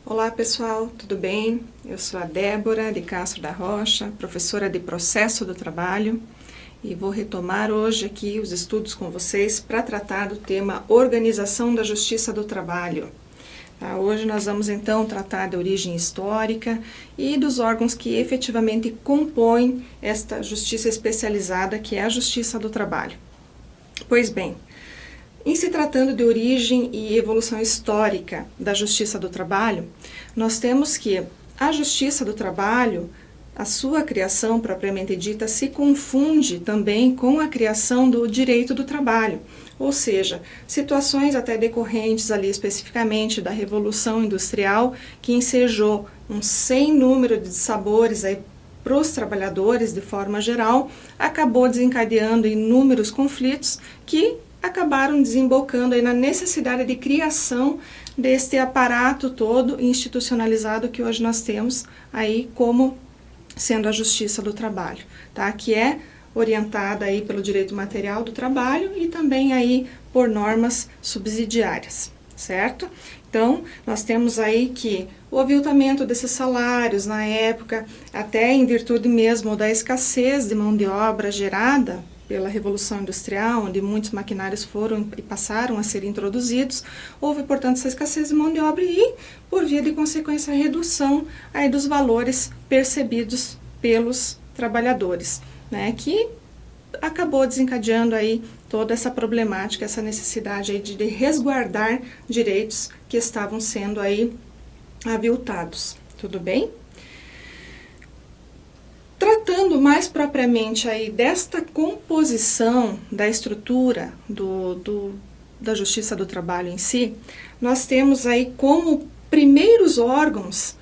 Olá pessoal, tudo bem? Eu sou a Débora de Castro da Rocha, professora de Processo do Trabalho, e vou retomar hoje aqui os estudos com vocês para tratar do tema Organização da Justiça do Trabalho. Hoje nós vamos então tratar da origem histórica e dos órgãos que efetivamente compõem esta justiça especializada que é a Justiça do Trabalho. Pois bem, em se tratando de origem e evolução histórica da Justiça do Trabalho, nós temos que a Justiça do Trabalho, a sua criação propriamente dita, se confunde também com a criação do direito do trabalho, ou seja, situações até decorrentes ali especificamente da Revolução Industrial, que ensejou um sem número de dissabores aí para os trabalhadores de forma geral, acabou desencadeando inúmeros conflitos que acabaram desembocando aí na necessidade de criação deste aparato todo institucionalizado que hoje nós temos aí como sendo a Justiça do Trabalho, tá? Que é orientada aí pelo direito material do trabalho e também aí por normas subsidiárias, certo? Então, nós temos aí que o aviltamento desses salários na época, até em virtude mesmo da escassez de mão de obra gerada pela Revolução Industrial, onde muitos maquinários foram e passaram a ser introduzidos, houve, portanto, essa escassez de mão de obra e, por via de consequência, a redução aí dos valores percebidos pelos trabalhadores, né, que acabou desencadeando aí toda essa problemática, essa necessidade aí de resguardar direitos que estavam sendo aí aviltados. Tudo bem? Tratando mais propriamente aí desta composição da estrutura da Justiça do Trabalho em si, nós temos aí como primeiros órgãos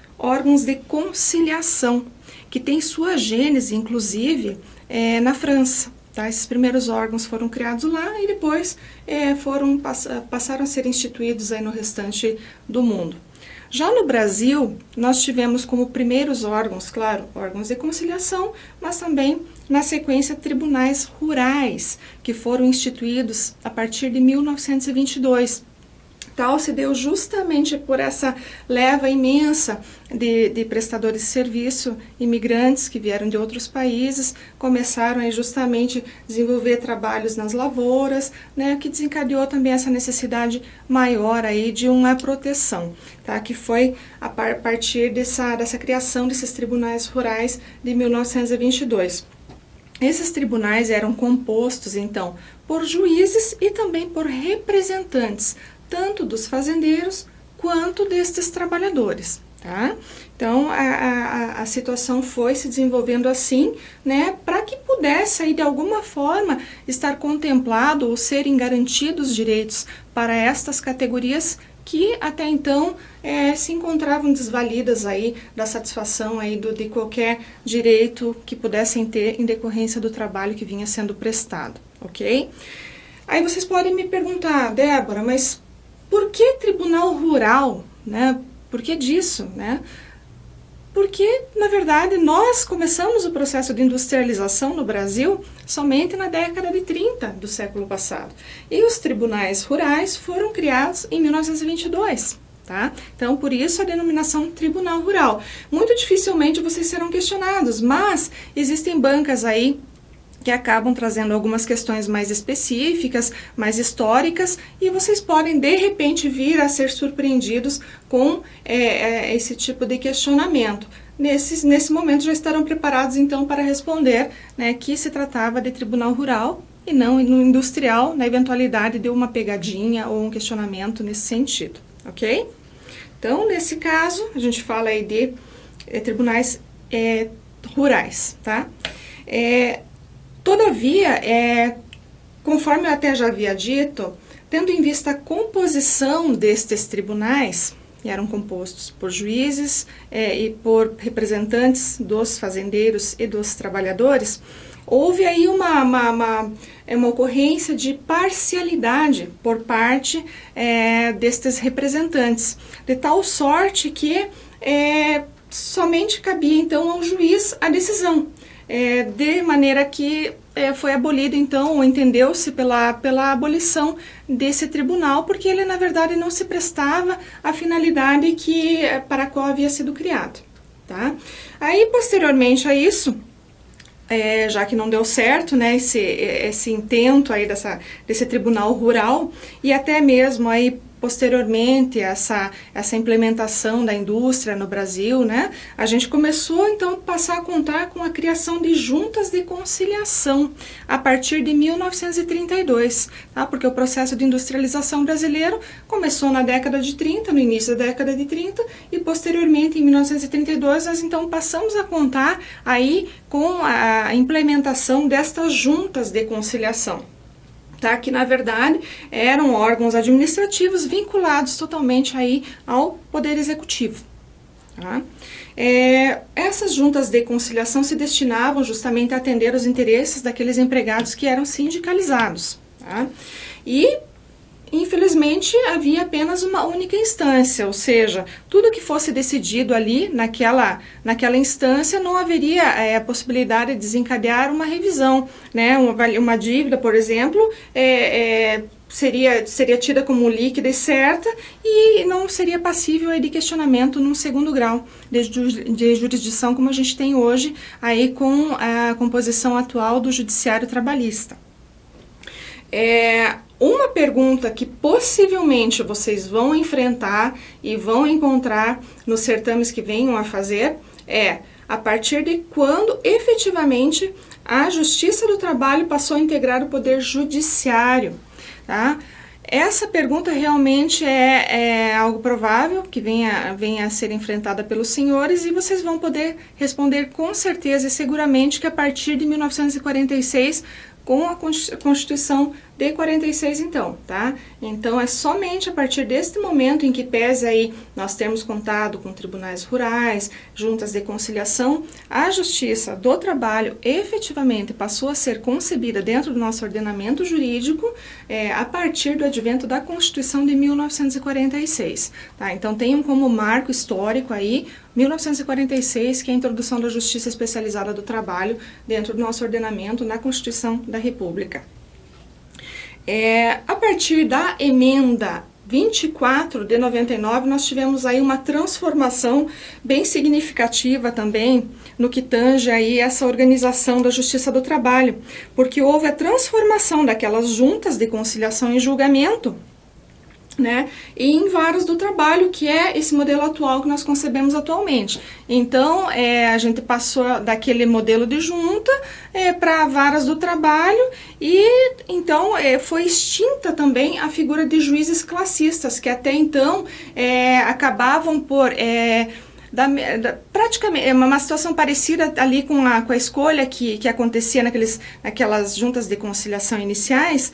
de conciliação, que tem sua gênese, inclusive, na França. Tá? Esses primeiros órgãos foram criados lá e depois passaram a ser instituídos aí no restante do mundo. Já no Brasil, nós tivemos como primeiros órgãos, claro, órgãos de conciliação, mas também, na sequência, tribunais rurais, que foram instituídos a partir de 1922. Tal se deu justamente por essa leva imensa de prestadores de serviço, imigrantes que vieram de outros países, começaram aí justamente a desenvolver trabalhos nas lavouras, né, que desencadeou também essa necessidade maior aí de uma proteção, tá, que foi a partir dessa criação desses tribunais rurais de 1922. Esses tribunais eram compostos, então, por juízes e também por representantes, tanto dos fazendeiros quanto destes trabalhadores, tá? Então, a situação foi se desenvolvendo assim, né, para que pudesse aí, de alguma forma, estar contemplado ou serem garantidos direitos para estas categorias que até então se encontravam desvalidas aí da satisfação aí de qualquer direito que pudessem ter em decorrência do trabalho que vinha sendo prestado, ok? Aí vocês podem me perguntar, Débora, mas por que tribunal rural, né? Por que disso, né? Porque, na verdade, nós começamos o processo de industrialização no Brasil somente na década de 30 do século passado. E os tribunais rurais foram criados em 1922. Tá? Então, por isso a denominação tribunal rural. Muito dificilmente vocês serão questionados, mas existem bancas aí que acabam trazendo algumas questões mais específicas, mais históricas, e vocês podem, de repente, vir a ser surpreendidos com esse tipo de questionamento. Nesse momento já estarão preparados, então, para responder, né, que se tratava de tribunal rural e não no industrial, na eventualidade de uma pegadinha ou um questionamento nesse sentido, ok? Então, nesse caso, a gente fala aí de tribunais rurais, tá? Todavia, conforme eu até já havia dito, tendo em vista a composição destes tribunais, que eram compostos por juízes e por representantes dos fazendeiros e dos trabalhadores, houve aí uma ocorrência de parcialidade por parte destes representantes, de tal sorte que somente cabia então ao juiz a decisão. De maneira que foi abolido, então, ou entendeu-se pela abolição desse tribunal, porque ele, na verdade, não se prestava à finalidade para a qual havia sido criado. Tá? Aí, posteriormente a isso, já que não deu certo, né, esse intento aí desse tribunal rural, e até mesmo aí posteriormente essa implementação da indústria no Brasil, né, a gente começou então a passar a contar com a criação de juntas de conciliação a partir de 1932, tá? Porque o processo de industrialização brasileiro começou na década de 30, no início da década de 30, e posteriormente em 1932 nós então passamos a contar aí com a implementação destas juntas de conciliação. Tá, que na verdade eram órgãos administrativos vinculados totalmente aí ao Poder Executivo. Tá? Essas juntas de conciliação se destinavam justamente a atender os interesses daqueles empregados que eram sindicalizados. Tá? E, infelizmente, havia apenas uma única instância, ou seja, tudo que fosse decidido ali naquela instância não haveria a possibilidade de desencadear uma revisão, né? Uma dívida, por exemplo, seria tida como líquida e certa e não seria passível de questionamento num segundo grau de jurisdição, como a gente tem hoje aí com a composição atual do Judiciário Trabalhista. Uma pergunta que possivelmente vocês vão enfrentar e vão encontrar nos certames que venham a fazer a partir de quando efetivamente a Justiça do Trabalho passou a integrar o Poder Judiciário, tá? Essa pergunta realmente é algo provável que venha a ser enfrentada pelos senhores e vocês vão poder responder com certeza e seguramente que a partir de 1946, com a Constituição de 46, então, tá? Então, é somente a partir deste momento em que pese aí nós termos contado com tribunais rurais, juntas de conciliação, a Justiça do Trabalho efetivamente passou a ser concebida dentro do nosso ordenamento jurídico a partir do advento da Constituição de 1946, tá? Então, tenham como marco histórico aí 1946, que é a introdução da Justiça Especializada do Trabalho dentro do nosso ordenamento na Constituição da República. A partir da emenda 24 de 99, nós tivemos aí uma transformação bem significativa também no que tange aí essa organização da Justiça do Trabalho, porque houve a transformação daquelas juntas de conciliação e julgamento, né, e em varas do trabalho, que é esse modelo atual que nós concebemos atualmente. Então, a gente passou daquele modelo de junta para varas do trabalho e, então, foi extinta também a figura de juízes classistas, que até então acabavam por... praticamente uma situação parecida ali com a escolha que acontecia naquelas juntas de conciliação iniciais.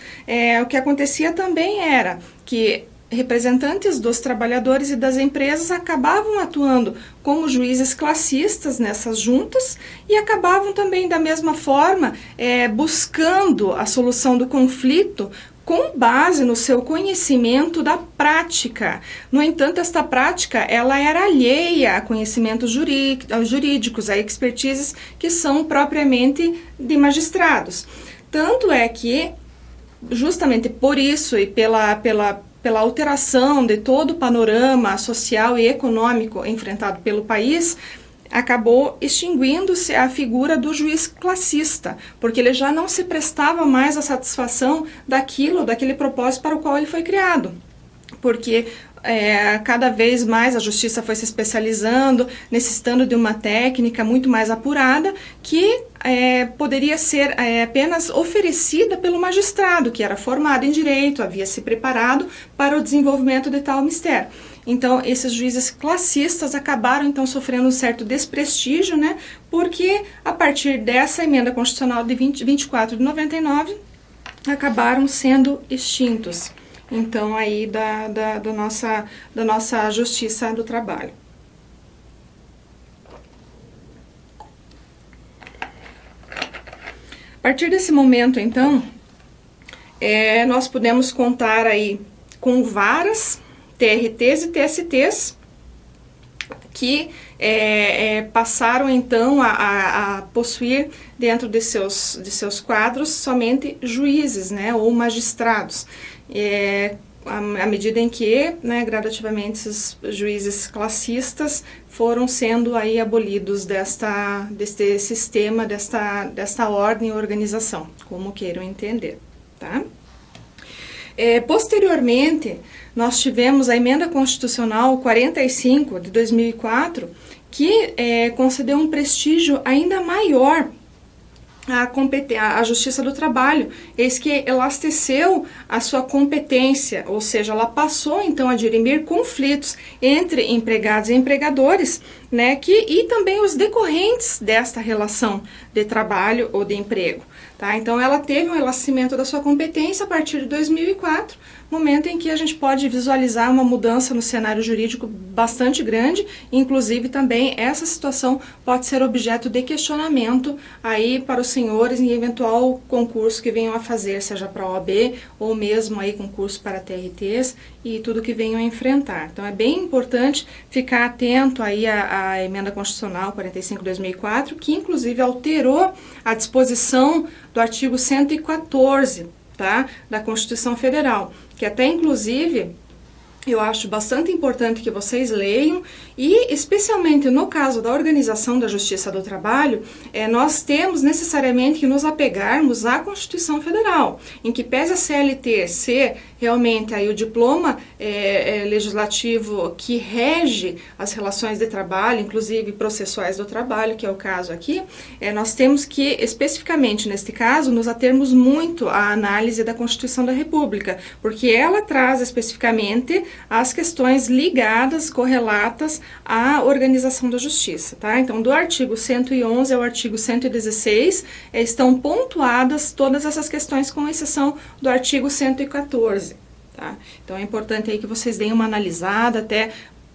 O que acontecia também era que representantes dos trabalhadores e das empresas acabavam atuando como juízes classistas nessas juntas e acabavam também da mesma forma buscando a solução do conflito com base no seu conhecimento da prática. No entanto, esta prática ela era alheia a conhecimentos jurídicos, a expertises que são propriamente de magistrados. Tanto é que, justamente por isso e pela alteração de todo o panorama social e econômico enfrentado pelo país, acabou extinguindo-se a figura do juiz classista, porque ele já não se prestava mais à satisfação daquele propósito para o qual ele foi criado. Porque cada vez mais a justiça foi se especializando, necessitando de uma técnica muito mais apurada, que poderia ser apenas oferecida pelo magistrado, que era formado em direito, havia se preparado para o desenvolvimento de tal mistério. Então, esses juízes classistas acabaram, então, sofrendo um certo desprestígio, né, porque a partir dessa emenda constitucional de 24 de 99, acabaram sendo extintos. Então, aí da nossa Justiça do Trabalho. A partir desse momento, então, nós podemos contar aí com varas, TRTs e TSTs, que passaram então a possuir dentro de seus quadros somente juízes, né, ou magistrados. À medida em que, né, gradativamente esses juízes classistas foram sendo aí abolidos deste sistema, desta ordem e organização, como queiram entender, tá? Posteriormente, nós tivemos a Emenda Constitucional 45 de 2004, que concedeu um prestígio ainda maior à Justiça do Trabalho, eis que elasteceu a sua competência, ou seja, ela passou então a dirimir conflitos entre empregados e empregadores, né, e também os decorrentes desta relação de trabalho ou de emprego. Tá? Então, ela teve um elastecimento da sua competência a partir de 2004, momento em que a gente pode visualizar uma mudança no cenário jurídico bastante grande, inclusive também essa situação pode ser objeto de questionamento aí para os senhores em eventual concurso que venham a fazer, seja para a OAB ou mesmo aí concurso para TRTs e tudo que venham a enfrentar. Então, é bem importante ficar atento aí à Emenda Constitucional 45/2004, que inclusive alterou a disposição do artigo 114, tá, da Constituição Federal, que até inclusive eu acho bastante importante que vocês leiam e, especialmente no caso da organização da Justiça do Trabalho, nós temos necessariamente que nos apegarmos à Constituição Federal, em que pese a CLT ser realmente aí o diploma legislativo que rege as relações de trabalho, inclusive processuais do trabalho, que é o caso aqui, nós temos que, especificamente neste caso, nos atermos muito à análise da Constituição da República, porque ela traz especificamente as questões ligadas, correlatas à organização da justiça, tá? Então, do artigo 111 ao artigo 116, estão pontuadas todas essas questões, com exceção do artigo 114, tá? Então, é importante aí que vocês deem uma analisada, até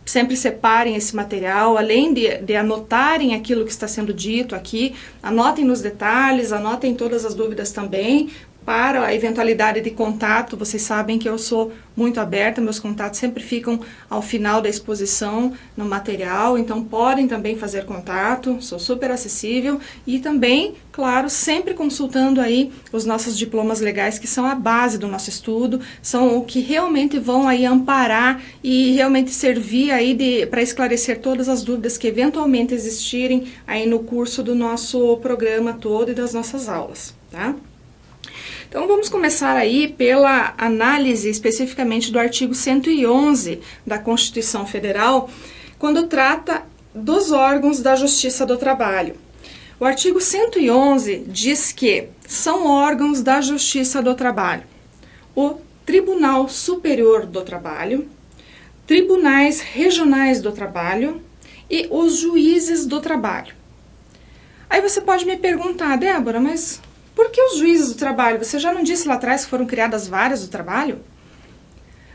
sempre separem esse material, além de anotarem aquilo que está sendo dito aqui, anotem nos detalhes, anotem todas as dúvidas também. Para a eventualidade de contato, vocês sabem que eu sou muito aberta, meus contatos sempre ficam ao final da exposição no material, então podem também fazer contato, sou super acessível e também, claro, sempre consultando aí os nossos diplomas legais, que são a base do nosso estudo, são o que realmente vão aí amparar e realmente servir aí para esclarecer todas as dúvidas que eventualmente existirem aí no curso do nosso programa todo e das nossas aulas, tá? Então, vamos começar aí pela análise especificamente do artigo 111 da Constituição Federal, quando trata dos órgãos da Justiça do Trabalho. O artigo 111 diz que são órgãos da Justiça do Trabalho o Tribunal Superior do Trabalho, Tribunais Regionais do Trabalho e os Juízes do Trabalho. Aí você pode me perguntar, Débora, mas por que os juízes do trabalho? Você já não disse lá atrás que foram criadas varas do trabalho?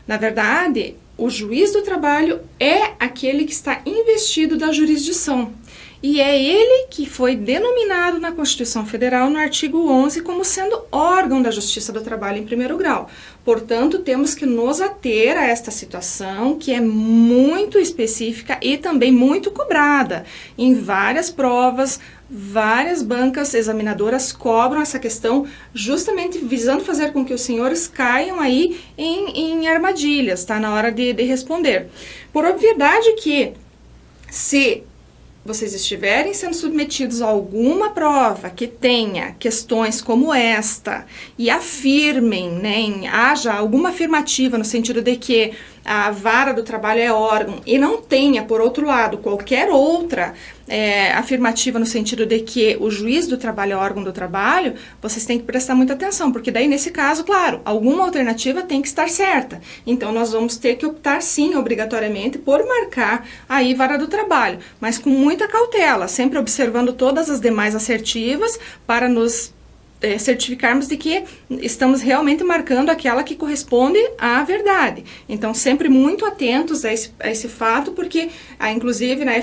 Na verdade, o juiz do trabalho é aquele que está investido da jurisdição. E é ele que foi denominado na Constituição Federal, no artigo 11, como sendo órgão da Justiça do Trabalho em primeiro grau. Portanto, temos que nos ater a esta situação, que é muito específica e também muito cobrada. Em várias provas, várias bancas examinadoras cobram essa questão, justamente visando fazer com que os senhores caiam aí em armadilhas, tá? Na hora de responder. Por obviedade que, se vocês estiverem sendo submetidos a alguma prova que tenha questões como esta e afirmem, né, haja alguma afirmativa no sentido de que a vara do trabalho é órgão e não tenha, por outro lado, qualquer outra afirmativa no sentido de que o juiz do trabalho é órgão do trabalho, vocês têm que prestar muita atenção, porque daí, nesse caso, claro, alguma alternativa tem que estar certa. Então, nós vamos ter que optar, sim, obrigatoriamente, por marcar aí vara do trabalho, mas com muita cautela, sempre observando todas as demais assertivas para nos certificarmos de que estamos realmente marcando aquela que corresponde à verdade. Então, sempre muito atentos a esse fato, porque, inclusive, né,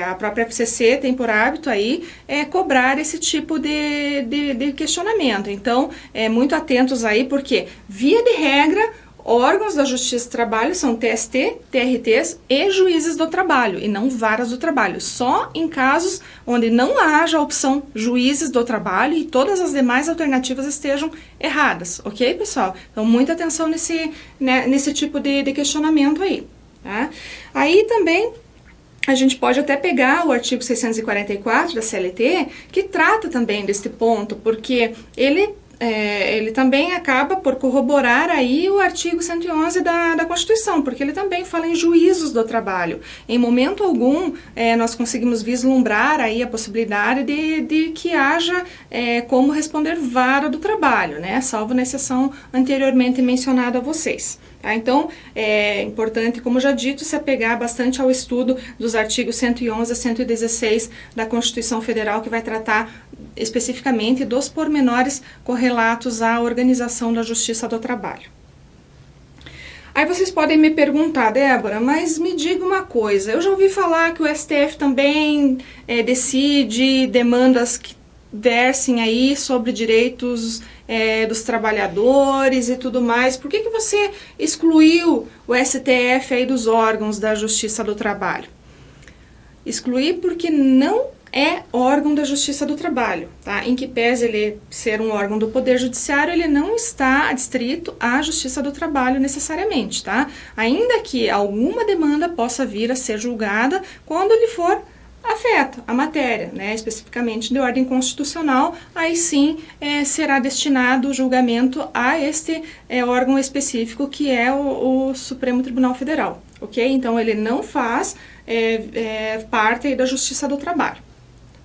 a própria FCC tem por hábito aí cobrar esse tipo de questionamento. Então, muito atentos aí, porque, via de regra, órgãos da Justiça do Trabalho são TST, TRTs e juízes do trabalho, e não varas do trabalho. Só em casos onde não haja a opção juízes do trabalho e todas as demais alternativas estejam erradas, ok, pessoal? Então, muita atenção nesse tipo de questionamento aí, tá? Aí também a gente pode até pegar o artigo 644 da CLT, que trata também deste ponto, porque ele também acaba por corroborar aí o artigo 111 da Constituição, porque ele também fala em juízos do trabalho. Em momento algum, nós conseguimos vislumbrar aí a possibilidade de que haja como responder vara do trabalho, né? Salvo na exceção anteriormente mencionada a vocês. Tá? Então, é importante, como já dito, se apegar bastante ao estudo dos artigos 111 a 116 da Constituição Federal, que vai tratar especificamente dos pormenores correlatos à organização da Justiça do Trabalho. Aí vocês podem me perguntar, Débora, mas me diga uma coisa, eu já ouvi falar que o STF também decide demandas que versem aí sobre direitos dos trabalhadores e tudo mais. Por que você excluiu o STF aí dos órgãos da Justiça do Trabalho? Excluí porque não é órgão da Justiça do Trabalho, tá? Em que pese ele ser um órgão do Poder Judiciário, ele não está adstrito à Justiça do Trabalho necessariamente, tá? Ainda que alguma demanda possa vir a ser julgada quando lhe for afeta a matéria, né, especificamente de ordem constitucional, aí sim será destinado o julgamento a este órgão específico que é o Supremo Tribunal Federal, ok? Então ele não faz parte aí da Justiça do Trabalho,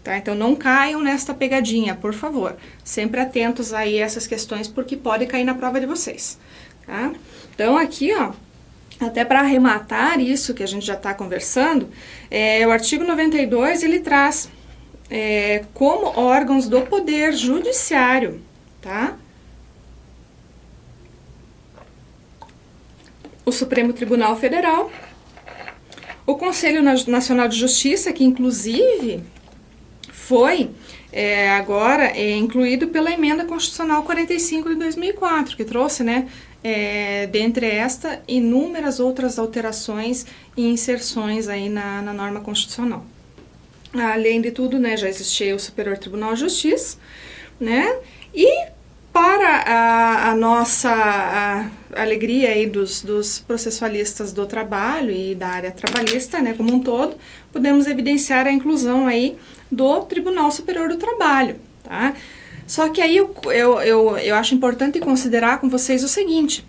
tá? Então não caiam nesta pegadinha, por favor, sempre atentos aí a essas questões porque pode cair na prova de vocês, tá? Então aqui, ó, até para arrematar isso que a gente já está conversando, o artigo 92 ele traz como órgãos do Poder Judiciário, tá? O Supremo Tribunal Federal, o Conselho Nacional de Justiça, que inclusive foi agora incluído pela Emenda Constitucional 45 de 2004, que trouxe, né, dentre esta, inúmeras outras alterações e inserções aí na norma constitucional. Além de tudo, né, já existia o Superior Tribunal de Justiça, né, e para a nossa alegria aí dos processualistas do trabalho e da área trabalhista, né, como um todo, podemos evidenciar a inclusão aí do Tribunal Superior do Trabalho, tá? Só que aí eu acho importante considerar com vocês o seguinte,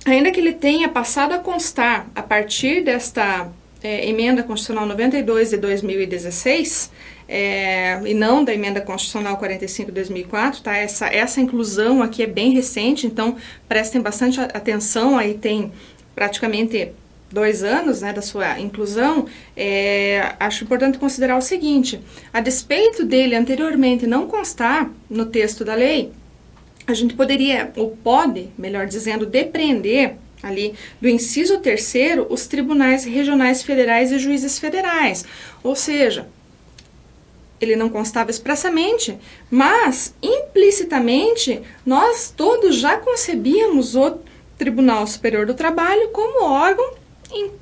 ainda que ele tenha passado a constar a partir desta Emenda Constitucional 92 de 2016, e não da Emenda Constitucional 45 de 2004, tá? Essa inclusão aqui é bem recente, então prestem bastante atenção, aí tem praticamente 2 anos, né, da sua inclusão. Acho importante considerar o seguinte, a despeito dele anteriormente não constar no texto da lei, a gente poderia, ou pode, melhor dizendo, depreender ali do inciso 3º os tribunais regionais federais e juízes federais, ou seja, ele não constava expressamente, mas implicitamente nós todos já concebíamos o Tribunal Superior do Trabalho como órgão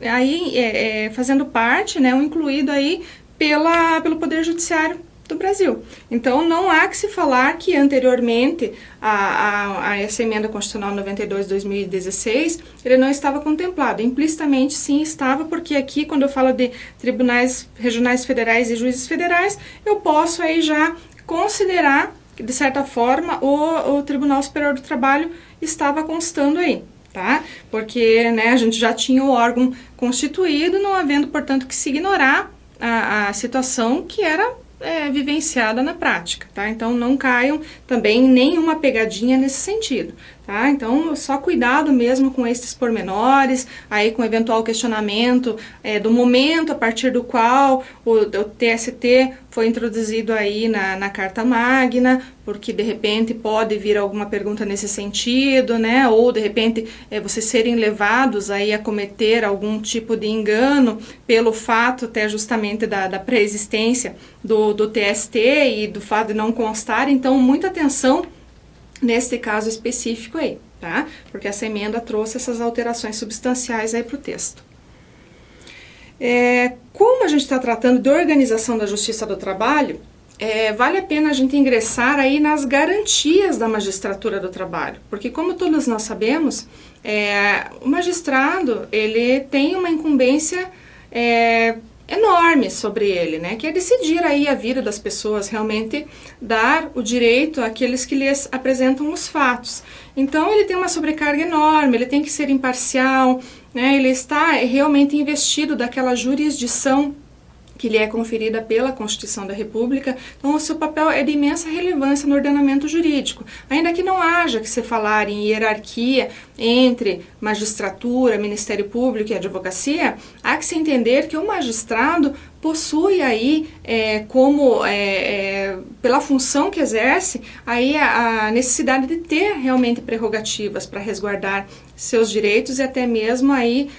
aí fazendo parte, né, ou incluído aí pelo Poder Judiciário do Brasil. Então, não há que se falar que anteriormente a essa Emenda Constitucional 92 de 2016, ele não estava contemplado. Implicitamente, sim, estava, porque aqui, quando eu falo de tribunais regionais federais e juízes federais, eu posso aí já considerar que, de certa forma, o Tribunal Superior do Trabalho estava constando aí. Tá? Porque, né, a gente já tinha o órgão constituído, não havendo, portanto, que se ignorar a situação que era vivenciada na prática, tá? Então, não caiam também em nenhuma pegadinha nesse sentido, tá? Então, só cuidado mesmo com esses pormenores, aí com eventual questionamento do momento a partir do qual o TST foi introduzido aí na Carta Magna, porque de repente pode vir alguma pergunta nesse sentido, né? Ou de repente vocês serem levados aí a cometer algum tipo de engano pelo fato até justamente da pré-existência do TST e do fato de não constar. Então, muita atenção nesse caso específico aí, tá? tá? Porque essa emenda trouxe essas alterações substanciais aí para o texto. Como a gente está tratando de organização da Justiça do Trabalho, vale a pena a gente ingressar aí nas garantias da magistratura do trabalho, porque como todos nós sabemos, o magistrado, ele tem uma incumbência enorme sobre ele, né, que é decidir aí a vida das pessoas, realmente dar o direito àqueles que lhes apresentam os fatos. Então ele tem uma sobrecarga enorme, ele tem que ser imparcial, né, ele está realmente investido daquela jurisdição que lhe é conferida pela Constituição da República. Então o seu papel é de imensa relevância no ordenamento jurídico. Ainda que não haja que se falar em hierarquia entre magistratura, Ministério Público e advocacia, há que se entender que o magistrado possui aí, pela função que exerce, aí a necessidade de ter realmente prerrogativas para resguardar seus direitos e até mesmo aí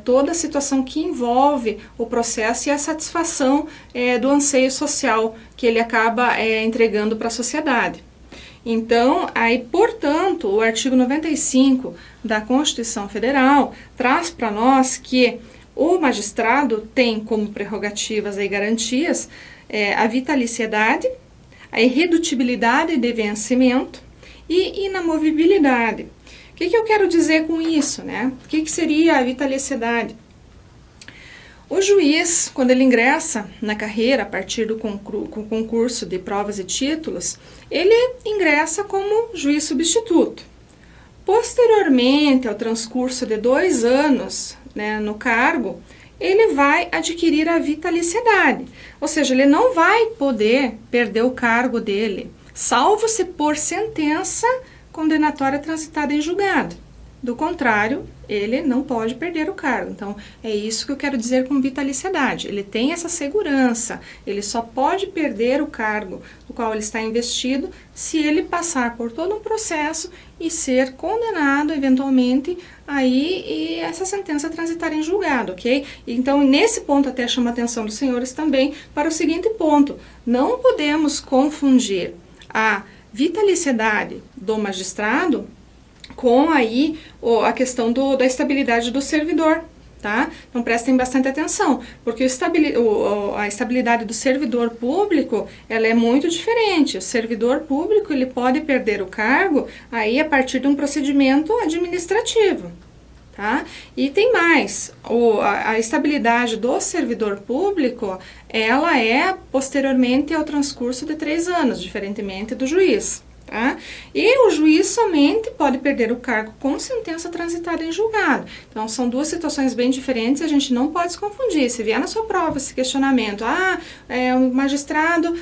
toda a situação que envolve o processo e a satisfação do anseio social que ele acaba entregando para a sociedade. Então, aí, portanto, o artigo 95 da Constituição Federal traz para nós que o magistrado tem como prerrogativas e garantias a vitaliciedade, a irredutibilidade de vencimento e inamovibilidade. O que eu quero dizer com isso, né? O que seria a vitaliciedade? O juiz, quando ele ingressa na carreira a partir do concurso de provas e títulos, ele ingressa como juiz substituto. Posteriormente ao transcurso de 2 anos, né, no cargo, ele vai adquirir a vitaliciedade, ou seja, ele não vai poder perder o cargo dele, salvo se por sentença condenatória transitada em julgado. Do contrário, ele não pode perder o cargo. Então, é isso que eu quero dizer com vitaliciedade. Ele tem essa segurança, ele só pode perder o cargo no qual ele está investido se ele passar por todo um processo e ser condenado, eventualmente, aí e essa sentença transitar em julgado, ok? Então, nesse ponto, até chamo a atenção dos senhores também para o seguinte ponto: não podemos confundir a vitaliciedade do magistrado com aí a questão da estabilidade do servidor, tá? Então prestem bastante atenção, porque a estabilidade do servidor público, ela é muito diferente. O servidor público, ele pode perder o cargo aí a partir de um procedimento administrativo, tá? E tem mais, a estabilidade do servidor público, ela é posteriormente ao transcurso de 3 anos, diferentemente do juiz. Tá? E o juiz somente pode perder o cargo com sentença transitada em julgado. Então, são 2 situações bem diferentes e a gente não pode se confundir. Se vier na sua prova esse questionamento, o magistrado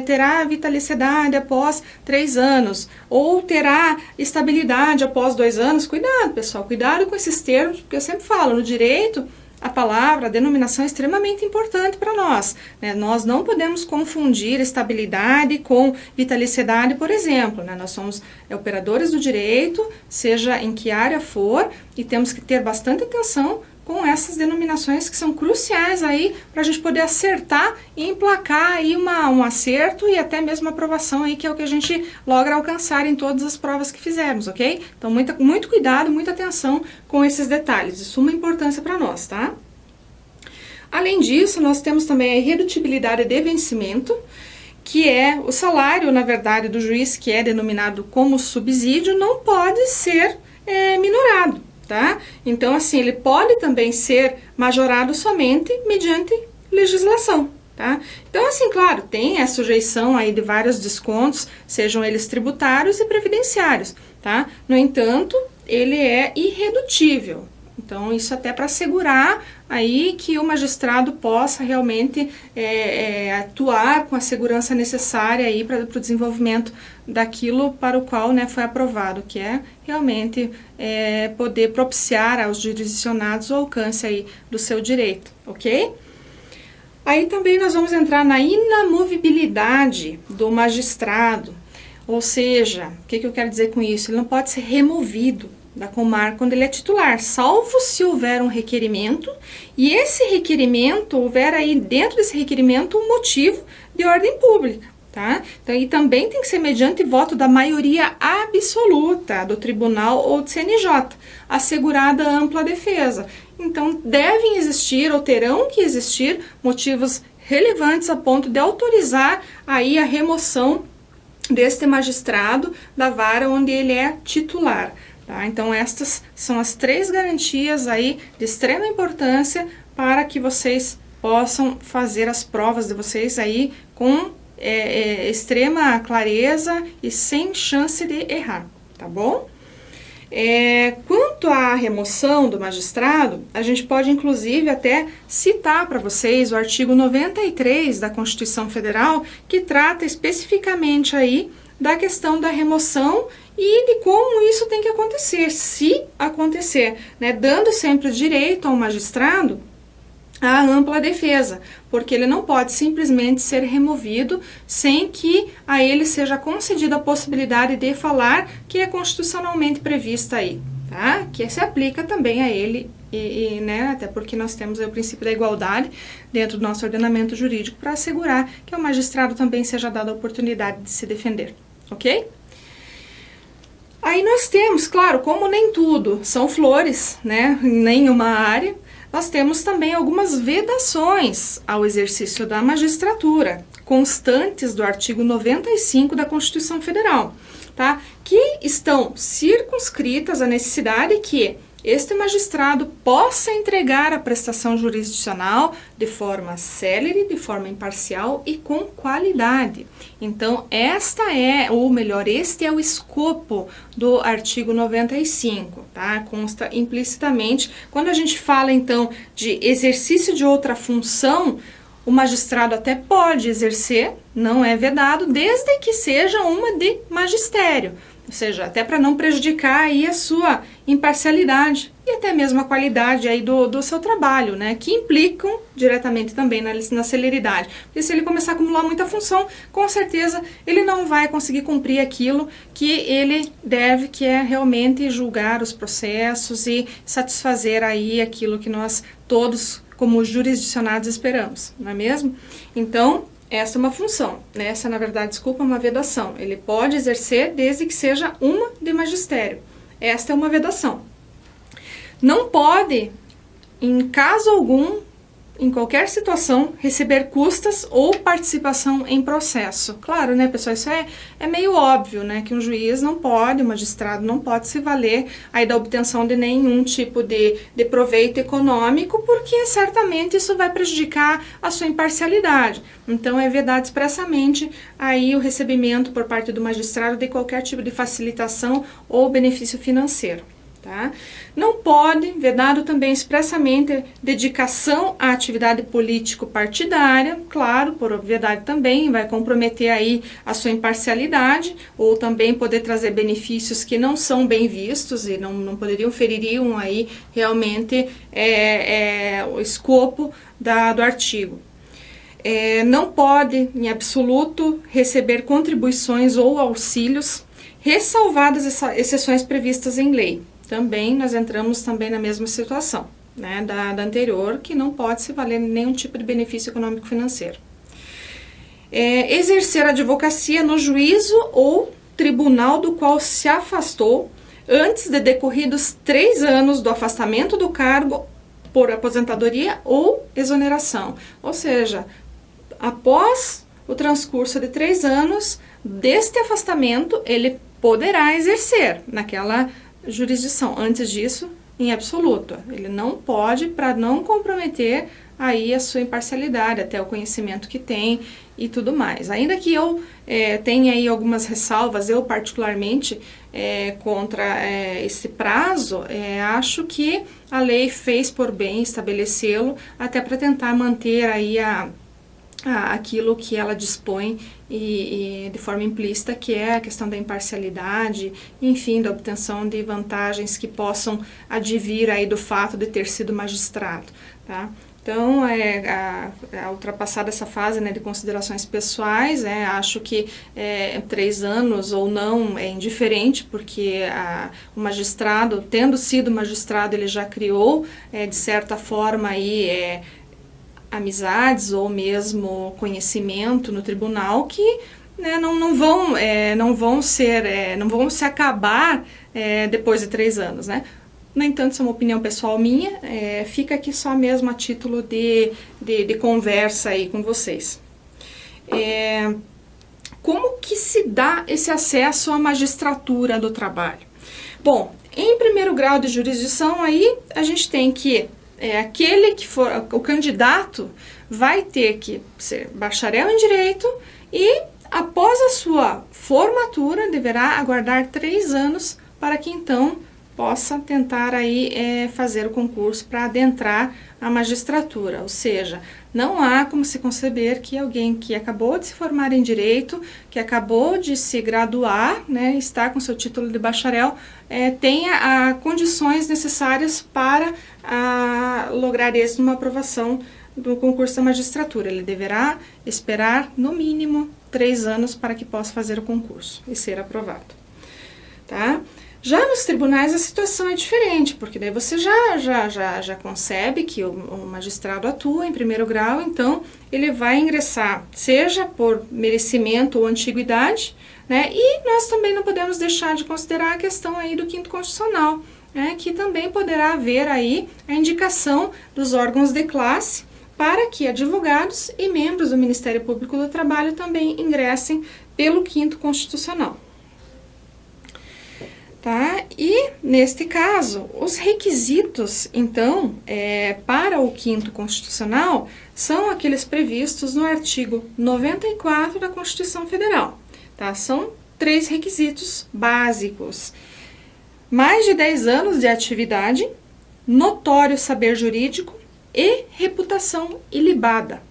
terá vitaliciedade após 3 anos, ou terá estabilidade após 2 anos, cuidado, pessoal, cuidado com esses termos, porque eu sempre falo, no direito, a palavra, a denominação é extremamente importante para nós, né? Nós não podemos confundir estabilidade com vitaliciedade, por exemplo, né? Nós somos operadores do direito, seja em que área for, e temos que ter bastante atenção com essas denominações que são cruciais aí para a gente poder acertar e emplacar aí um acerto e até mesmo aprovação aí, que é o que a gente logra alcançar em todas as provas que fizermos, ok? Então, muito cuidado, muita atenção com esses detalhes, de suma importância para nós, tá? Além disso, nós temos também a irredutibilidade de vencimento, que é o salário, na verdade, do juiz, que é denominado como subsídio, não pode ser minorado. Tá? Então, assim, ele pode também ser majorado somente mediante legislação, tá? Então, assim, claro, tem a sujeição aí de vários descontos, sejam eles tributários e previdenciários, tá? No entanto, ele é irredutível. Então, isso até para assegurar aí que o magistrado possa realmente atuar com a segurança necessária aí para o desenvolvimento daquilo para o qual, né, foi aprovado, que é realmente poder propiciar aos jurisdicionados o alcance aí do seu direito, ok? Aí também nós vamos entrar na inamovibilidade do magistrado, ou seja, o que eu quero dizer com isso? Ele não pode ser removido da comarca quando ele é titular, salvo se houver um requerimento, e esse requerimento, houver aí dentro desse requerimento um motivo de ordem pública, Tá? Então, e também tem que ser mediante voto da maioria absoluta do tribunal ou do CNJ, assegurada ampla defesa. Então, devem existir ou terão que existir motivos relevantes a ponto de autorizar aí a remoção deste magistrado da vara onde ele é titular. Tá? Então, estas são as 3 garantias aí de extrema importância para que vocês possam fazer as provas de vocês aí com extrema clareza e sem chance de errar, tá bom? Quanto à remoção do magistrado, a gente pode inclusive até citar para vocês o artigo 93 da Constituição Federal, que trata especificamente aí da questão da remoção e de como isso tem que acontecer, se acontecer, né? Dando sempre o direito ao magistrado a ampla defesa, porque ele não pode simplesmente ser removido sem que a ele seja concedida a possibilidade de falar que é constitucionalmente prevista aí, tá? Que se aplica também a ele, né, até porque nós temos o princípio da igualdade dentro do nosso ordenamento jurídico para assegurar que ao magistrado também seja dada a oportunidade de se defender, ok? Aí nós temos, claro, como nem tudo são flores, né, em nenhuma área, nós temos também algumas vedações ao exercício da magistratura, constantes do artigo 95 da Constituição Federal, tá? Que estão circunscritas à necessidade que este magistrado possa entregar a prestação jurisdicional de forma célere, de forma imparcial e com qualidade. Então, este é o escopo do artigo 95, tá? Consta implicitamente. Quando a gente fala, então, de exercício de outra função, o magistrado até pode exercer, não é vedado, desde que seja uma de magistério. Ou seja, até para não prejudicar aí a sua imparcialidade e até mesmo a qualidade aí do seu trabalho, né? Que implicam diretamente também na celeridade. Porque se ele começar a acumular muita função, com certeza ele não vai conseguir cumprir aquilo que ele deve, que é realmente julgar os processos e satisfazer aí aquilo que nós todos, como jurisdicionados, esperamos, não é mesmo? Então, essa é uma função, né? Essa, na verdade, desculpa, é uma vedação. Ele pode exercer desde que seja uma de magistério. Esta é uma vedação. Não pode, em caso algum, em qualquer situação, receber custas ou participação em processo. Claro, né, pessoal, isso é meio óbvio, né, que um juiz não pode, um magistrado não pode se valer aí da obtenção de nenhum tipo de proveito econômico, porque certamente isso vai prejudicar a sua imparcialidade. Então, é vedado expressamente aí o recebimento por parte do magistrado de qualquer tipo de facilitação ou benefício financeiro. Tá? Não pode, vedado também expressamente, dedicação à atividade político-partidária, claro, por obviedade também, vai comprometer aí a sua imparcialidade, ou também poder trazer benefícios que não são bem vistos e não feririam aí realmente o escopo do artigo. Não pode, em absoluto, receber contribuições ou auxílios, ressalvadas exceções previstas em lei. Também nós entramos também na mesma situação, né, da anterior, que não pode se valer nenhum tipo de benefício econômico financeiro. Exercer a advocacia no juízo ou tribunal do qual se afastou antes de decorridos 3 anos do afastamento do cargo por aposentadoria ou exoneração. Ou seja, após o transcurso de 3 anos deste afastamento, ele poderá exercer naquela jurisdição. Antes disso, em absoluto, ele não pode, para não comprometer aí a sua imparcialidade, até o conhecimento que tem e tudo mais. Ainda que eu tenha aí algumas ressalvas, eu particularmente, contra esse prazo, acho que a lei fez por bem estabelecê-lo, até para tentar manter aí aquilo que ela dispõe e de forma implícita, que é a questão da imparcialidade, enfim, da obtenção de vantagens que possam advir aí do fato de ter sido magistrado, tá? Então, ultrapassada essa fase, né, de considerações pessoais, acho que 3 anos ou não é indiferente, porque o magistrado, tendo sido magistrado, ele já criou, de certa forma, aí, amizades ou mesmo conhecimento no tribunal que né, não vão se acabar depois de 3 anos, né? No entanto, isso é uma opinião pessoal minha, fica aqui só mesmo a título de conversa aí com vocês. Como que se dá esse acesso à magistratura do trabalho? Bom, em primeiro grau de jurisdição aí, a gente tem que, aquele que for, o candidato vai ter que ser bacharel em Direito e, após a sua formatura, deverá aguardar 3 anos para que então possa tentar aí fazer o concurso para adentrar a magistratura, ou seja, não há como se conceber que alguém que acabou de se formar em Direito, que acabou de se graduar, né, está com seu título de bacharel, tenha condições necessárias para lograr êxito numa aprovação do concurso da magistratura. Ele deverá esperar, no mínimo, 3 anos para que possa fazer o concurso e ser aprovado. Tá? Já nos tribunais a situação é diferente, porque daí você já concebe que o magistrado atua em primeiro grau, então ele vai ingressar, seja por merecimento ou antiguidade, né? E nós também não podemos deixar de considerar a questão aí do quinto constitucional, né? Que também poderá haver aí a indicação dos órgãos de classe para que advogados e membros do Ministério Público do Trabalho também ingressem pelo quinto constitucional. Tá? E, neste caso, os requisitos, então, para o quinto constitucional são aqueles previstos no artigo 94 da Constituição Federal. Tá? São 3 requisitos básicos. Mais de 10 anos de atividade, notório saber jurídico e reputação ilibada.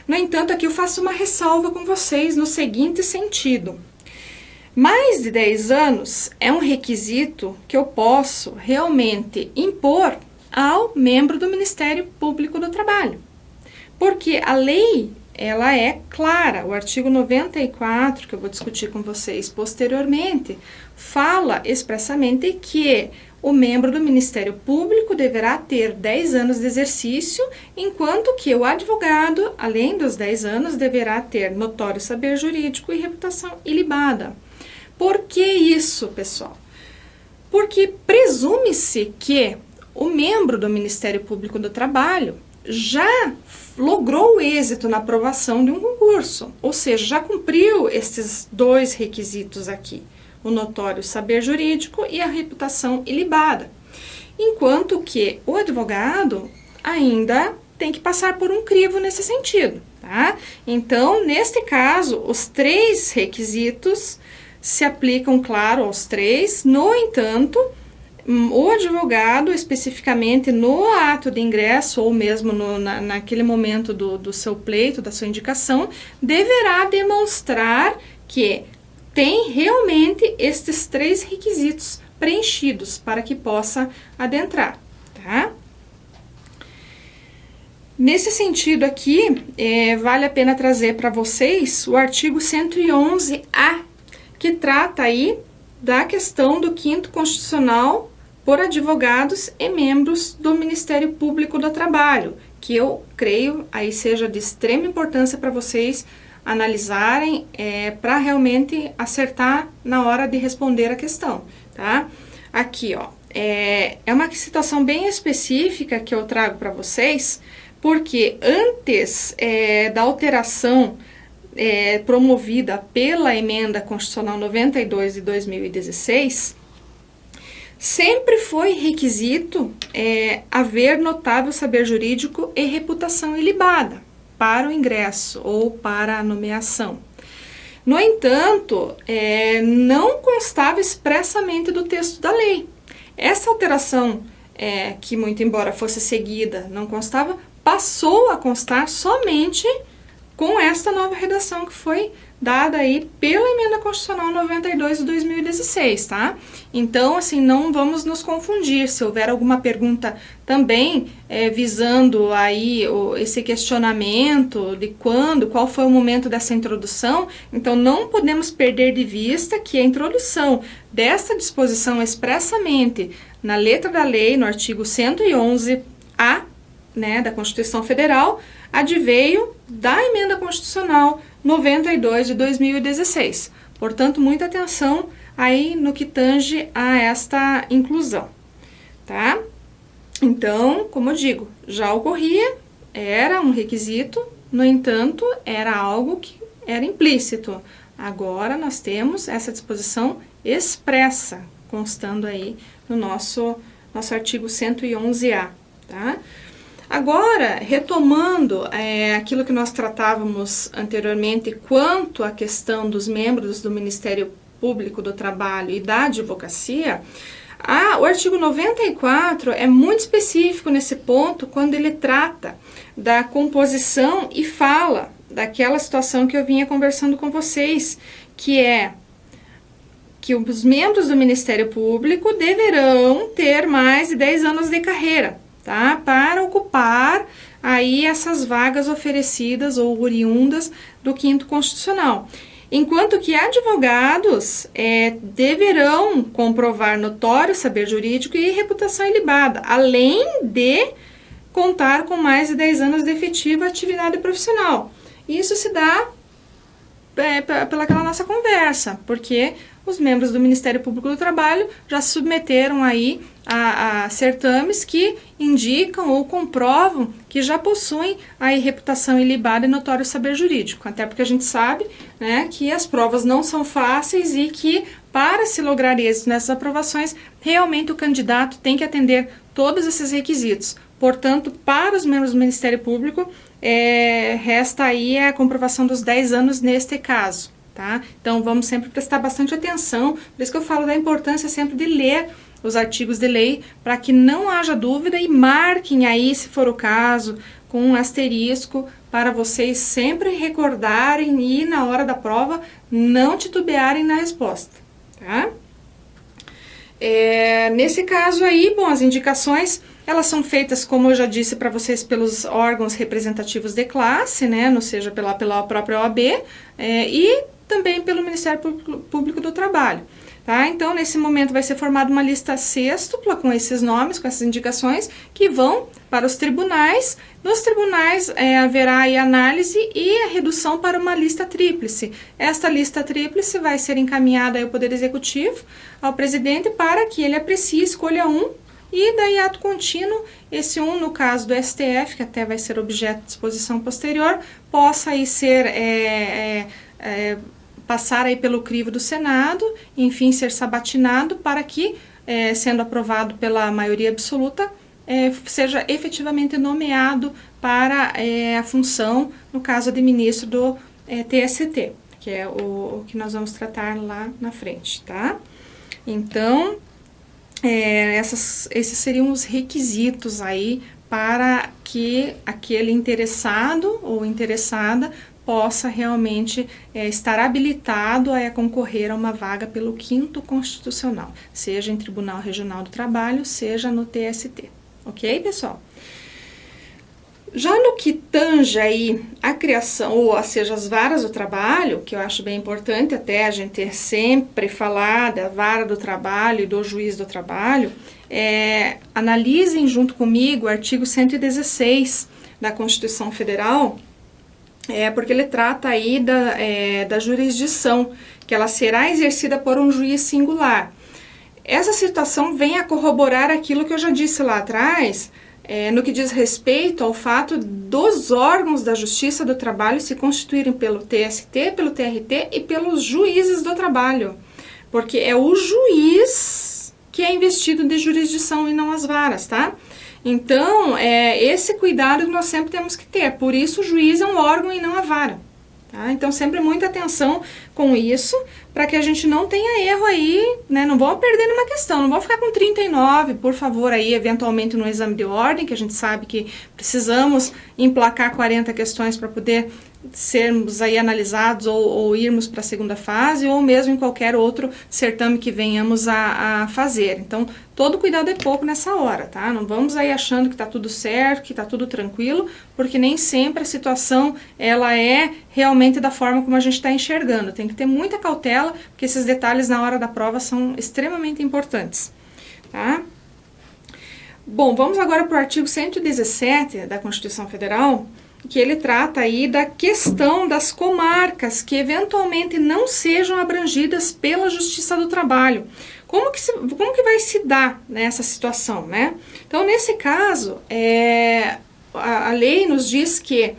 No entanto, aqui eu faço uma ressalva com vocês no seguinte sentido. Mais de 10 anos é um requisito que eu posso realmente impor ao membro do Ministério Público do Trabalho. Porque a lei, ela é clara. O artigo 94, que eu vou discutir com vocês posteriormente, fala expressamente que o membro do Ministério Público deverá ter 10 anos de exercício, enquanto que o advogado, além dos 10 anos, deverá ter notório saber jurídico e reputação ilibada. Por que isso, pessoal? Porque presume-se que o membro do Ministério Público do Trabalho já logrou o êxito na aprovação de um concurso, ou seja, já cumpriu esses 2 requisitos aqui, o notório saber jurídico e a reputação ilibada, enquanto que o advogado ainda tem que passar por um crivo nesse sentido, tá? Então, neste caso, os 3 requisitos se aplicam, claro, aos 3. No entanto, o advogado, especificamente no ato de ingresso ou mesmo naquele momento do seu pleito, da sua indicação, deverá demonstrar que tem realmente estes 3 requisitos preenchidos para que possa adentrar, tá? Nesse sentido aqui, vale a pena trazer para vocês o artigo 111-A, que trata aí da questão do quinto constitucional por advogados e membros do Ministério Público do Trabalho, que eu creio aí seja de extrema importância para vocês analisarem, para realmente acertar na hora de responder a questão, tá? Aqui, ó, é uma situação bem específica que eu trago para vocês, porque antes da alteração promovida pela Emenda Constitucional 92 de 2016, sempre foi requisito haver notável saber jurídico e reputação ilibada para o ingresso ou para a nomeação. No entanto, não constava expressamente do texto da lei. Essa alteração, que muito embora fosse seguida, não constava, passou a constar somente com esta nova redação que foi dada aí pela Emenda Constitucional 92 de 2016, tá? Então, assim, não vamos nos confundir. Se houver alguma pergunta também visando aí esse questionamento de qual foi o momento dessa introdução, então não podemos perder de vista que a introdução desta disposição expressamente na letra da lei, no artigo 111-A, né, da Constituição Federal, adveio da Emenda Constitucional 92 de 2016. Portanto, muita atenção aí no que tange a esta inclusão, tá? Então, como eu digo, já ocorria, era um requisito, no entanto, era algo que era implícito. Agora nós temos essa disposição expressa, constando aí no nosso artigo 111A, tá? Agora, retomando aquilo que nós tratávamos anteriormente quanto à questão dos membros do Ministério Público do Trabalho e da Advocacia, o artigo 94 é muito específico nesse ponto quando ele trata da composição e fala daquela situação que eu vinha conversando com vocês, que é que os membros do Ministério Público deverão ter mais de 10 anos de carreira, tá? Para ocupar aí essas vagas oferecidas ou oriundas do 5º Constitucional. Enquanto que advogados deverão comprovar notório saber jurídico e reputação ilibada, além de contar com mais de 10 anos de efetiva atividade profissional. Isso se dá pelaquela nossa conversa, porque os membros do Ministério Público do Trabalho já se submeteram aí a certames que indicam ou comprovam que já possuem aí reputação ilibada e notório saber jurídico, até porque a gente sabe, né, que as provas não são fáceis e que para se lograr êxito nessas aprovações, realmente o candidato tem que atender todos esses requisitos. Portanto, para os membros do Ministério Público, resta aí a comprovação dos 10 anos neste caso, tá? Então, vamos sempre prestar bastante atenção, por isso que eu falo da importância sempre de ler os artigos de lei, para que não haja dúvida e marquem aí, se for o caso, com um asterisco, para vocês sempre recordarem e, na hora da prova, não titubearem na resposta, tá? Nesse caso aí, bom, as indicações, elas são feitas, como eu já disse para vocês, pelos órgãos representativos de classe, né, ou seja, pela própria OAB, e também pelo Ministério Público do Trabalho. Tá? Então, nesse momento vai ser formada uma lista sextupla com esses nomes, com essas indicações, que vão para os tribunais. Nos tribunais haverá aí análise e a redução para uma lista tríplice. Esta lista tríplice vai ser encaminhada ao Poder Executivo, ao presidente, para que ele aprecie, escolha um, e daí ato contínuo, esse um, no caso do STF, que até vai ser objeto de disposição posterior, possa aí ser passar aí pelo crivo do Senado, enfim, ser sabatinado para que, sendo aprovado pela maioria absoluta, seja efetivamente nomeado para a função, no caso de ministro do TST, que é o que nós vamos tratar lá na frente, tá? Então, esses seriam os requisitos aí para que aquele interessado ou interessada possa realmente estar habilitado a concorrer a uma vaga pelo 5º Constitucional, seja em Tribunal Regional do Trabalho, seja no TST. Ok, pessoal? Já no que tange aí a criação, ou seja, as varas do trabalho, que eu acho bem importante até a gente sempre falar da vara do trabalho e do juiz do trabalho, analisem junto comigo o artigo 116 da Constituição Federal, porque ele trata aí da jurisdição, que ela será exercida por um juiz singular. Essa situação vem a corroborar aquilo que eu já disse lá atrás, no que diz respeito ao fato dos órgãos da Justiça do Trabalho se constituírem pelo TST, pelo TRT e pelos juízes do trabalho, porque é o juiz que é investido de jurisdição e não as varas, tá? Então, esse cuidado que nós sempre temos que ter, por isso o juiz é um órgão e não a vara. Tá? Então, sempre muita atenção com isso, para que a gente não tenha erro aí, né? Não vamos perder numa questão, não vamos ficar com 39, por favor, aí, eventualmente no exame de ordem, que a gente sabe que precisamos emplacar 40 questões para poder sermos aí analisados ou irmos para a segunda fase, ou mesmo em qualquer outro certame que venhamos a fazer. Então, todo cuidado é pouco nessa hora, tá? Não vamos aí achando que está tudo certo, que está tudo tranquilo, porque nem sempre a situação, ela é realmente da forma como a gente está enxergando. Tem que ter muita cautela, porque esses detalhes na hora da prova são extremamente importantes, tá? Bom, vamos agora para o artigo 117 da Constituição Federal. que ele trata aí da questão das comarcas que eventualmente não sejam abrangidas pela Justiça do Trabalho. Como que vai se dar nessa situação, né? Então, nesse caso, a lei nos diz que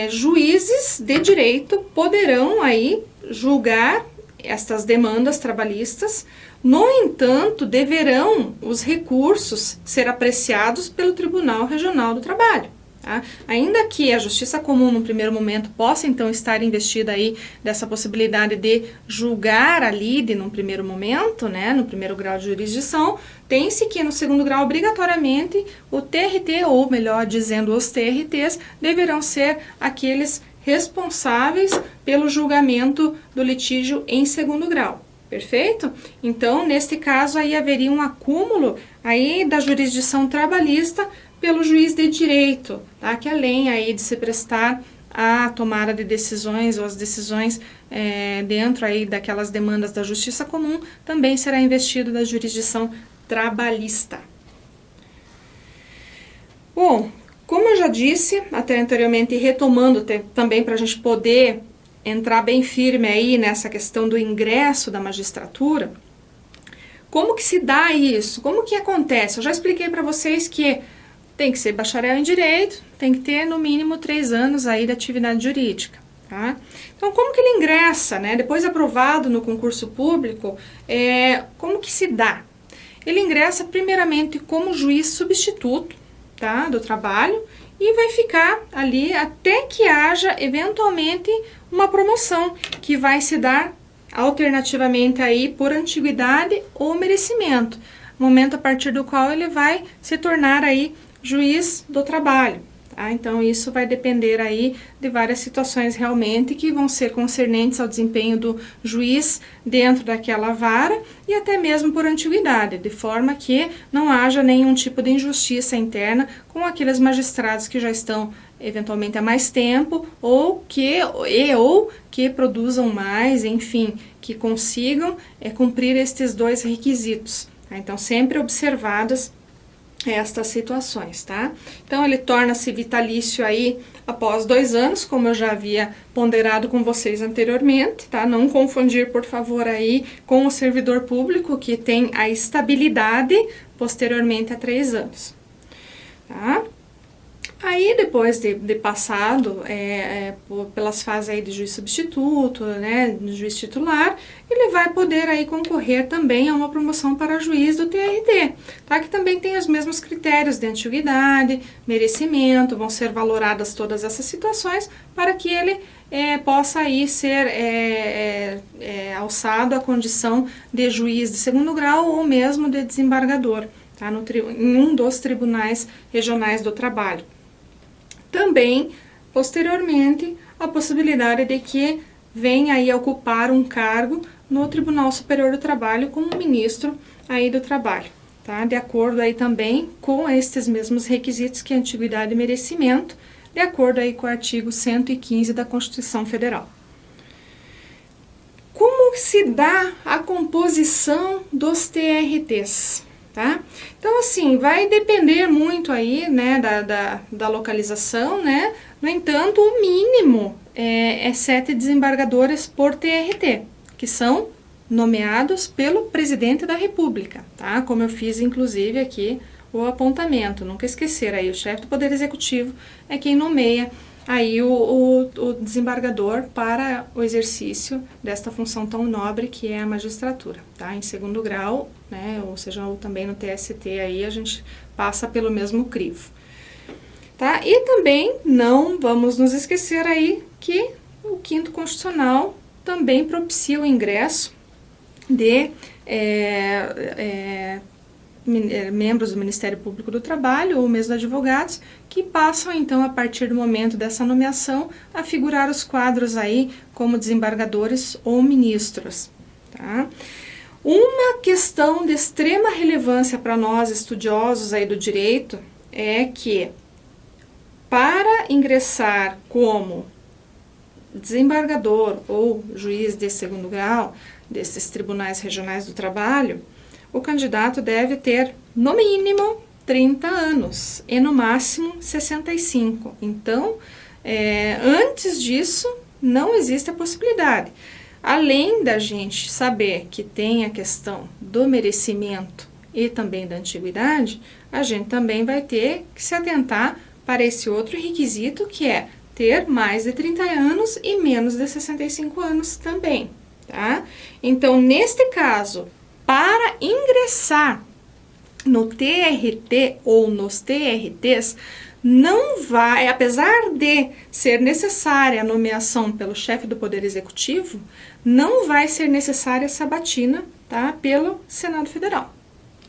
juízes de direito poderão aí julgar estas demandas trabalhistas. No entanto, deverão os recursos ser apreciados pelo Tribunal Regional do Trabalho. Tá? Ainda que a Justiça Comum, no primeiro momento, possa então estar investida aí dessa possibilidade de julgar a lide num primeiro momento, né, no primeiro grau de jurisdição, tem-se que no segundo grau, obrigatoriamente, o TRT, ou melhor dizendo, os TRTs, deverão ser aqueles responsáveis pelo julgamento do litígio em segundo grau. Perfeito? Então, neste caso, aí haveria um acúmulo aí da jurisdição trabalhista pelo juiz de direito, tá? Que além aí de se prestar à tomada de decisões ou as decisões dentro aí daquelas demandas da Justiça Comum, também será investido da jurisdição trabalhista. Bom, como eu já disse até anteriormente, e retomando também para a gente poder entrar bem firme aí nessa questão do ingresso da magistratura, como que se dá isso? Como que acontece? Eu já expliquei para vocês que tem que ser bacharel em Direito, tem que ter no mínimo 3 anos aí de atividade jurídica, tá? Então, como que ele ingressa, né? Depois aprovado no concurso público, como que se dá? Ele ingressa primeiramente como juiz substituto, tá? Do trabalho e vai ficar ali até que haja eventualmente uma promoção que vai se dar alternativamente aí por antiguidade ou merecimento, momento a partir do qual ele vai se tornar aí juiz do trabalho, tá? Então isso vai depender aí de várias situações realmente que vão ser concernentes ao desempenho do juiz dentro daquela vara e até mesmo por antiguidade, de forma que não haja nenhum tipo de injustiça interna com aqueles magistrados que já estão eventualmente há mais tempo ou que produzam mais, enfim, que consigam cumprir estes 2 requisitos, tá? Então sempre observadas estas situações, tá? Então, ele torna-se vitalício aí após 2 anos, como eu já havia ponderado com vocês anteriormente, tá? Não confundir, por favor, aí com o servidor público, que tem a estabilidade posteriormente a 3 anos, tá? Aí, depois de passado pelas fases aí de juiz substituto, né, de juiz titular, ele vai poder aí concorrer também a uma promoção para juiz do TRT, tá? Que também tem os mesmos critérios de antiguidade, merecimento, vão ser valoradas todas essas situações para que ele possa aí ser alçado à condição de juiz de segundo grau ou mesmo de desembargador, tá? Em um dos tribunais regionais do trabalho. Também, posteriormente, a possibilidade de que venha aí a ocupar um cargo no Tribunal Superior do Trabalho como ministro aí do trabalho, tá? De acordo aí também com estes mesmos requisitos que antiguidade e merecimento, de acordo aí com o artigo 115 da Constituição Federal. Como se dá a composição dos TRTs? Tá? Então, assim, vai depender muito aí, né, da localização, né? No entanto, o mínimo é 7 desembargadores por TRT, que são nomeados pelo presidente da República, tá? Como eu fiz, inclusive, aqui o apontamento. Nunca esquecer aí, o chefe do Poder Executivo é quem nomeia aí o desembargador para o exercício desta função tão nobre que é a magistratura, tá? Em segundo grau, né, ou seja, também no TST aí a gente passa pelo mesmo crivo, tá? E também não vamos nos esquecer aí que o 5º Constitucional também propicia o ingresso de membros do Ministério Público do Trabalho ou mesmo advogados que passam então a partir do momento dessa nomeação a figurar os quadros aí como desembargadores ou ministros, tá? Uma questão de extrema relevância para nós estudiosos aí do direito é que para ingressar como desembargador ou juiz de segundo grau desses tribunais regionais do trabalho, o candidato deve ter, no mínimo, 30 anos e no máximo 65. Então, Antes disso, não existe a possibilidade. Além da gente saber que tem a questão do merecimento e também da antiguidade, a gente também vai ter que se atentar para esse outro requisito, que é ter mais de 30 anos e menos de 65 anos também, tá? Então, neste caso, para ingressar no TRT ou nos TRTs, não vai, apesar de ser necessária a nomeação pelo chefe do Poder Executivo, não vai ser necessária a sabatina, tá? Pelo Senado Federal,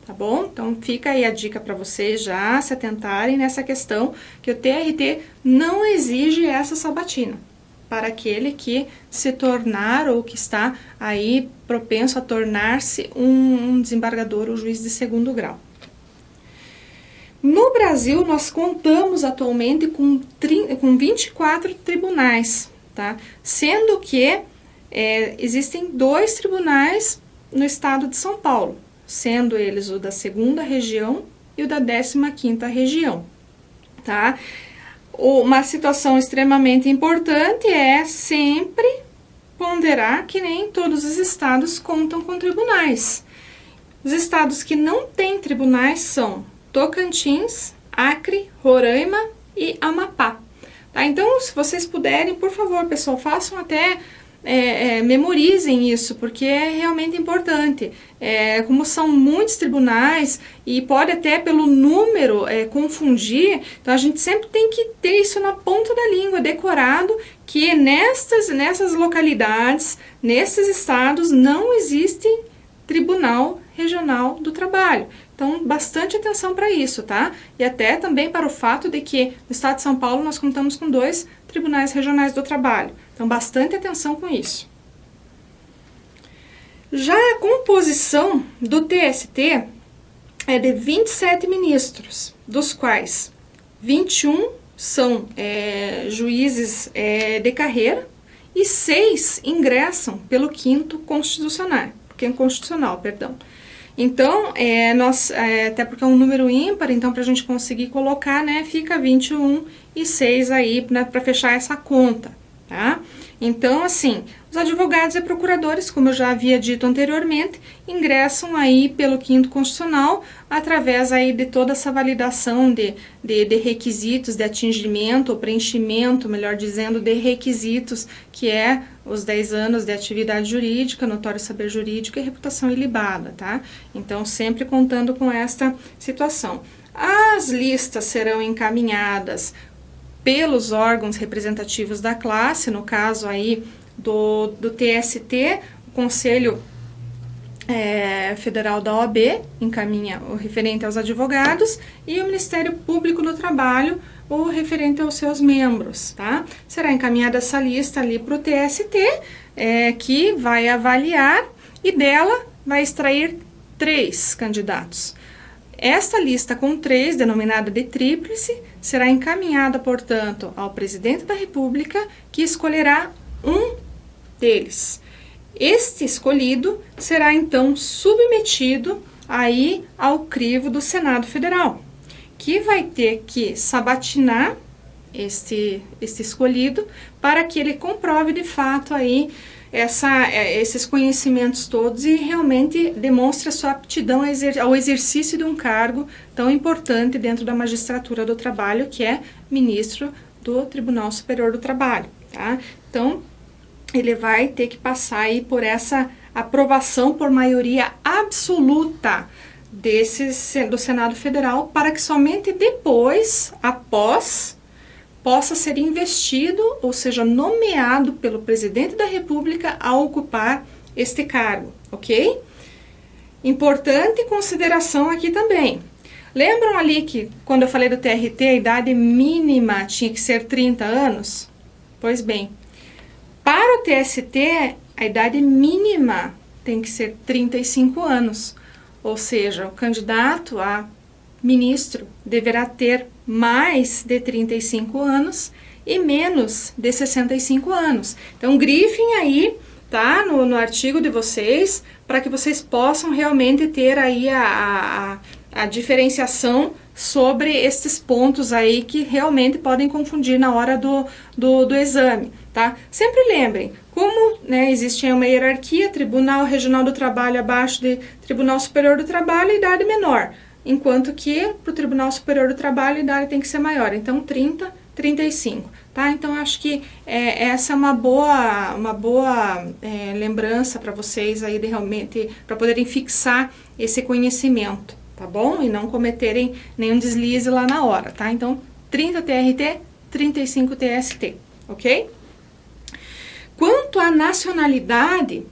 tá bom? Então fica aí a dica para vocês já se atentarem nessa questão, que o TRT não exige essa sabatina para aquele que se tornar ou que está aí propenso a tornar-se um desembargador ou juiz de segundo grau. No Brasil, nós contamos atualmente com 24 tribunais, tá? Sendo que existem 2 tribunais no estado de São Paulo, sendo eles o da 2ª região e o da 15ª região, tá? Uma situação extremamente importante é sempre ponderar que nem todos os estados contam com tribunais. Os estados que não têm tribunais são Tocantins, Acre, Roraima e Amapá. Tá? Então, se vocês puderem, por favor, pessoal, façam até, memorizem isso, porque é realmente importante. Como são muitos tribunais e pode até pelo número confundir, então a gente sempre tem que ter isso na ponta da língua, decorado, que nessas localidades, nesses estados, não existe Tribunal Regional do Trabalho. Então, bastante atenção para isso, tá? E até também para o fato de que no estado de São Paulo nós contamos com 2 tribunais regionais do trabalho. Então, bastante atenção com isso. Já a composição do TST é de 27 ministros, dos quais 21 são juízes de carreira e 6 ingressam pelo quinto constitucional. Então, até porque é um número ímpar, então para a gente conseguir colocar, né, fica 21 e 6 aí, né, para fechar essa conta, tá? Então, assim, os advogados e procuradores, como eu já havia dito anteriormente, ingressam aí pelo quinto constitucional, através aí de toda essa validação de requisitos de atingimento ou preenchimento, melhor dizendo, de requisitos, que é os 10 anos de atividade jurídica, notório saber jurídico e reputação ilibada, tá? Então, sempre contando com esta situação. As listas serão encaminhadas pelos órgãos representativos da classe, no caso aí do TST, o Conselho Federal da OAB encaminha o referente aos advogados e o Ministério Público do Trabalho o referente aos seus membros, tá? Será encaminhada essa lista ali para o TST, que vai avaliar e dela vai extrair 3 candidatos. Esta lista com 3, denominada de tríplice, será encaminhada, portanto, ao presidente da República, que escolherá um deles. Este escolhido será, então, submetido aí ao crivo do Senado Federal, que vai ter que sabatinar este escolhido para que ele comprove, de fato, aí esses conhecimentos todos e realmente demonstre a sua aptidão ao exercício de um cargo tão importante dentro da magistratura do trabalho, que é ministro do Tribunal Superior do Trabalho, tá? Então, ele vai ter que passar aí por essa aprovação por maioria absoluta do Senado Federal, para que somente depois, após, possa ser investido, ou seja, nomeado pelo presidente da República a ocupar este cargo, ok? Importante consideração aqui também. Lembram ali que, quando eu falei do TRT, a idade mínima tinha que ser 30 anos? Pois bem, para o TST, a idade mínima tem que ser 35 anos, ou seja, o candidato a ministro deverá ter mais de 35 anos e menos de 65 anos. Então, grifem aí, tá, no artigo de vocês, para que vocês possam realmente ter aí a diferenciação sobre estes pontos aí que realmente podem confundir na hora do exame, tá? Sempre lembrem, como, né, existe uma hierarquia, Tribunal Regional do Trabalho abaixo de Tribunal Superior do Trabalho, a idade menor, enquanto que para o Tribunal Superior do Trabalho a idade tem que ser maior, então 30, 35, tá? Então acho que essa é uma boa lembrança para vocês aí de realmente, para poderem fixar esse conhecimento, tá bom? E não cometerem nenhum deslize lá na hora, tá? Então 30 TRT, 35 TST, ok? Quanto à nacionalidade,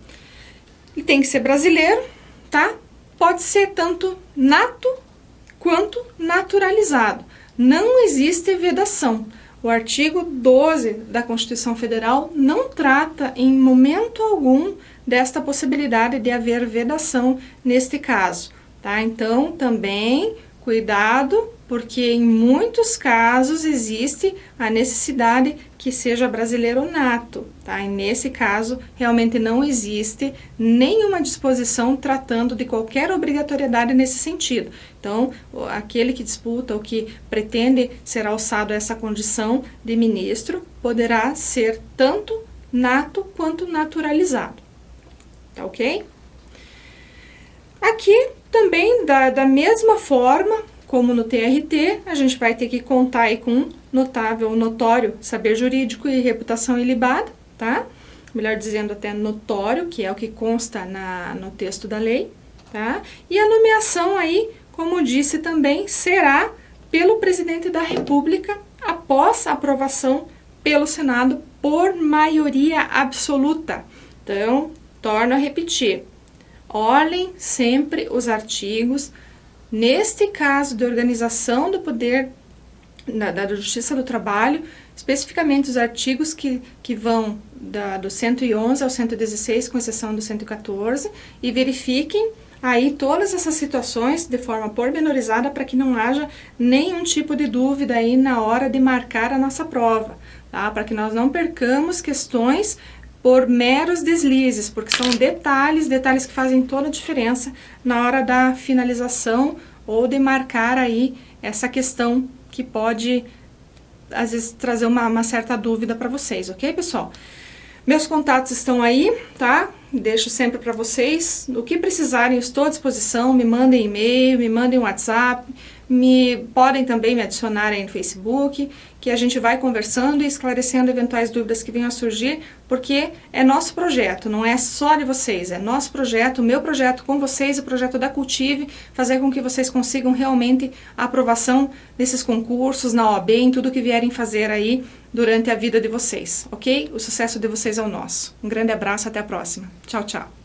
ele tem que ser brasileiro, tá? Pode ser tanto nato quanto naturalizado. Não existe vedação. O artigo 12 da Constituição Federal não trata em momento algum desta possibilidade de haver vedação neste caso, tá? Então, também cuidado, porque em muitos casos existe a necessidade que seja brasileiro nato, tá? E nesse caso, realmente não existe nenhuma disposição tratando de qualquer obrigatoriedade nesse sentido. Então, aquele que disputa ou que pretende ser alçado a essa condição de ministro poderá ser tanto nato quanto naturalizado, tá ok? Aqui também, da mesma forma, como no TRT, a gente vai ter que contar aí com notório saber jurídico e reputação ilibada, tá? Melhor dizendo, até notório, que é o que consta no texto da lei, tá? E a nomeação aí, como disse também, será pelo presidente da República após a aprovação pelo Senado por maioria absoluta. Então, torno a repetir, olhem sempre os artigos. Neste caso de organização do poder da Justiça do Trabalho, especificamente os artigos que vão do 111 ao 116, com exceção do 114, e verifiquem aí todas essas situações de forma pormenorizada para que não haja nenhum tipo de dúvida aí na hora de marcar a nossa prova, tá? Para que nós não percamos questões por meros deslizes, porque são detalhes que fazem toda a diferença na hora da finalização ou de marcar aí essa questão que pode, às vezes, trazer uma certa dúvida para vocês, ok, pessoal? Meus contatos estão aí, tá? Deixo sempre para vocês. O que precisarem, eu estou à disposição. Me mandem e-mail, me mandem WhatsApp, podem também me adicionar aí no Facebook, que a gente vai conversando e esclarecendo eventuais dúvidas que venham a surgir, porque é nosso projeto, não é só de vocês, é nosso projeto, o meu projeto com vocês, o projeto da Cultive, fazer com que vocês consigam realmente a aprovação desses concursos na OAB, em tudo que vierem fazer aí durante a vida de vocês, ok? O sucesso de vocês é o nosso. Um grande abraço, até a próxima. Tchau, tchau.